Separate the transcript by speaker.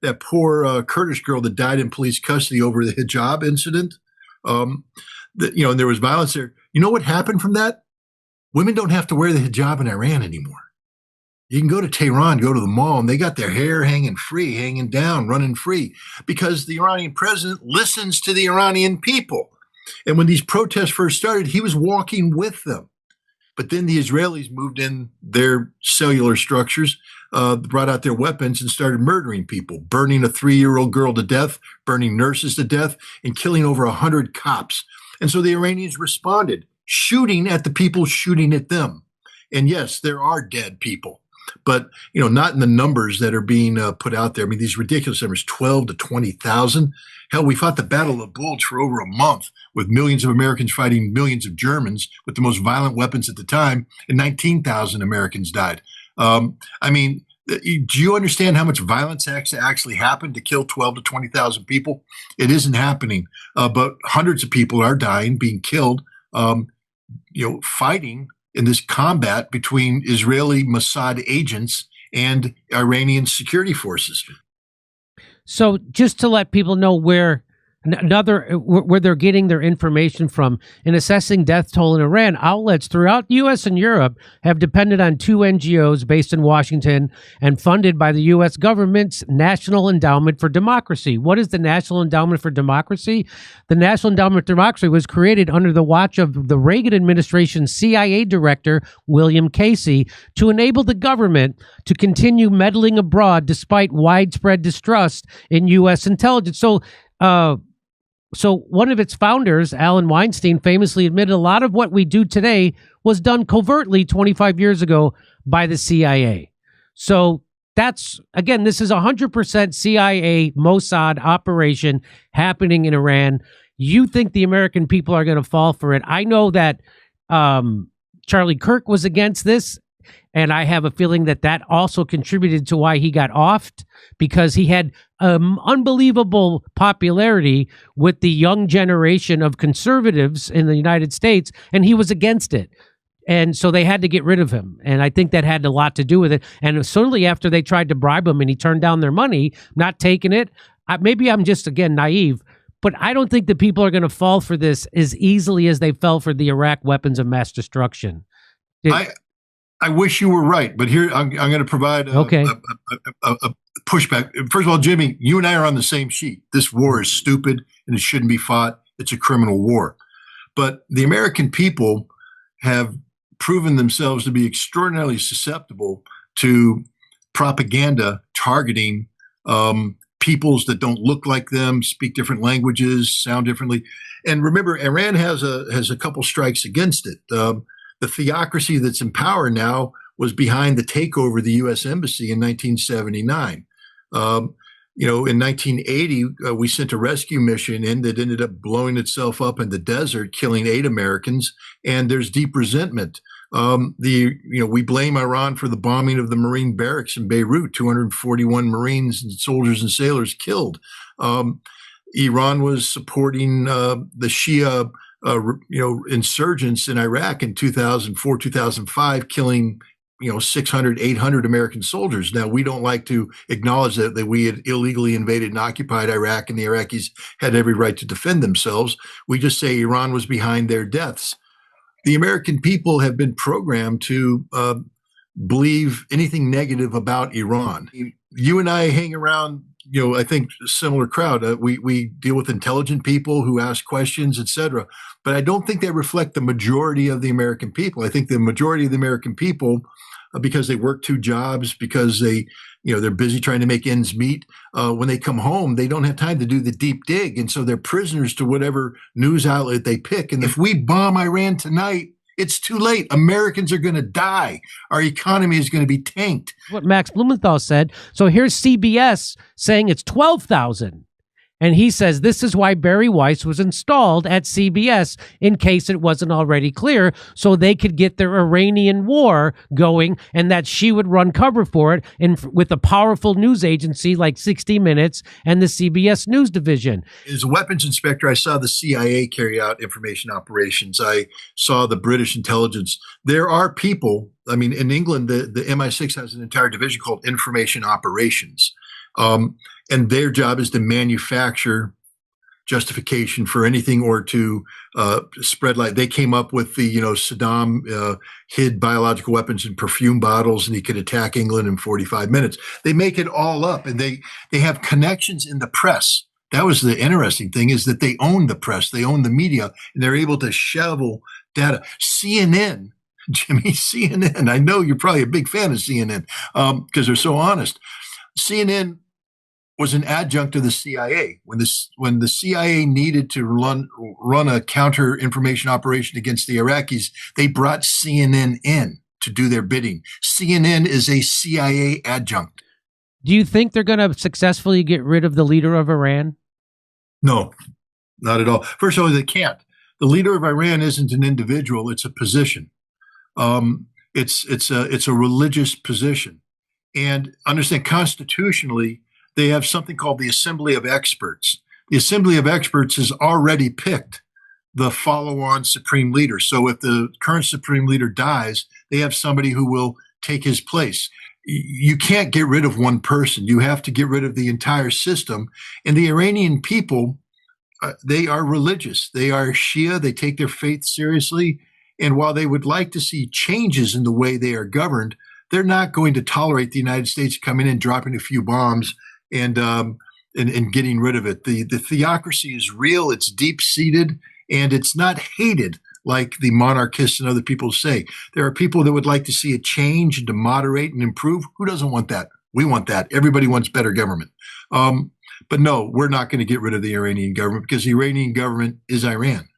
Speaker 1: that poor Kurdish girl that died in police custody over the hijab incident. Um, and there was violence there. You know what happened from that? Women don't have to wear the hijab in Iran anymore. You can go to Tehran, go to the mall, and they got their hair hanging free, hanging down, running free, because the Iranian president listens to the Iranian people. And when these protests first started, he was walking with them. But then the Israelis moved in their cellular structures, brought out their weapons, and started murdering people, burning a 3-year-old girl to death, burning nurses to death, and killing over 100 cops. And so the Iranians responded, shooting at the people shooting at them. And yes, there are dead people, but not in the numbers that are being put out there. I mean, these ridiculous numbers, 12 to 20,000. Hell, we fought the Battle of Bulge for over a month with millions of Americans fighting millions of Germans with the most violent weapons at the time, and 19,000 Americans died. I mean, do you understand how much violence actually happened to kill 12 to 20,000 people? It isn't happening, but hundreds of people are dying, being killed, fighting in this combat between Israeli Mossad agents and Iranian security forces.
Speaker 2: So just to let people know where they're getting their information from in assessing death toll in Iran, outlets throughout the U.S. and Europe have depended on two NGOs based in Washington and funded by the U.S. government's National Endowment for Democracy. What is the National Endowment for Democracy? The National Endowment for Democracy was created under the watch of the Reagan administration's CIA director, William Casey, to enable the government to continue meddling abroad despite widespread distrust in U.S. intelligence. So one of its founders, Alan Weinstein, famously admitted a lot of what we do today was done covertly 25 years ago by the CIA. So this is 100% CIA Mossad operation happening in Iran. You think the American people are going to fall for it? I know that Charlie Kirk was against this, and I have a feeling that also contributed to why he got offed, because he had unbelievable popularity with the young generation of conservatives in the United States, and he was against it. And so they had to get rid of him. And I think that had a lot to do with it. And certainly after they tried to bribe him and he turned down their money, not taking it, maybe I'm just, again, naive, but I don't think the people are going to fall for this as easily as they fell for the Iraq weapons of mass destruction.
Speaker 1: I wish you were right, but here I'm going to provide a pushback. First of all, Jimmy, you and I are on the same sheet. This war is stupid and it shouldn't be fought. It's a criminal war. But the American people have proven themselves to be extraordinarily susceptible to propaganda targeting peoples that don't look like them, speak different languages, sound differently. And remember, Iran has a couple strikes against it. The theocracy that's in power now was behind the takeover of the U.S. Embassy in 1979. In 1980, we sent a rescue mission in that ended up blowing itself up in the desert, killing 8 Americans, and there's deep resentment. We blame Iran for the bombing of the Marine barracks in Beirut, 241 Marines and soldiers and sailors killed. Iran was supporting the Shia insurgents in Iraq in 2004, 2005, killing 600, 800 American soldiers. Now, we don't like to acknowledge that we had illegally invaded and occupied Iraq, and the Iraqis had every right to defend themselves. We just say Iran was behind their deaths. The American people have been programmed to believe anything negative about Iran. You and I hang around, I think a similar crowd. We deal with intelligent people who ask questions, et cetera. But I don't think they reflect the majority of the American people. I think the majority of the American people, because they work 2 jobs, because they're busy trying to make ends meet, when they come home, they don't have time to do the deep dig. And so they're prisoners to whatever news outlet they pick. And if we bomb Iran tonight, it's too late. Americans are going to die. Our economy is going to be tanked.
Speaker 2: What Max Blumenthal said. So here's CBS saying it's 12,000. And he says this is why Barry Weiss was installed at CBS, in case it wasn't already clear, so they could get their Iranian war going, and that she would run cover for it with a powerful news agency like 60 Minutes and the CBS News Division.
Speaker 1: As a weapons inspector, I saw the CIA carry out information operations. I saw the British intelligence. There are people, in England, the MI6 has an entire division called information operations. And their job is to manufacture justification for anything or to spread light. They came up with the, Saddam hid biological weapons in perfume bottles and he could attack England in 45 minutes. They make it all up, and they have connections in the press. That was the interesting thing, is that they own the press, they own the media, and they're able to shovel data. CNN, Jimmy, CNN, I know you're probably a big fan of CNN because they're so honest. CNN was an adjunct of the CIA. When the CIA needed to run a counter information operation against the Iraqis, they brought CNN in to do their bidding. CNN is a CIA adjunct.
Speaker 2: Do you think they're going to successfully get rid of the leader of Iran?
Speaker 1: No, not at all. First of all, they can't. The leader of Iran isn't an individual; it's a position. It's a religious position, and understand constitutionally they have something called the Assembly of Experts. The Assembly of Experts has already picked the follow-on supreme leader. So if the current supreme leader dies, they have somebody who will take his place. You can't get rid of one person. You have to get rid of the entire system. And the Iranian people, they are religious. They are Shia. They take their faith seriously. And while they would like to see changes in the way they are governed, they're not going to tolerate the United States coming in, dropping a few bombs, and getting rid of it. The theocracy is real. It's deep-seated, and it's not hated like the monarchists and other people say. There are people that would like to see a change and to moderate and improve. Who doesn't want that? We want that. Everybody wants better government. But no, we're not going to get rid of the Iranian government because the Iranian government is Iran.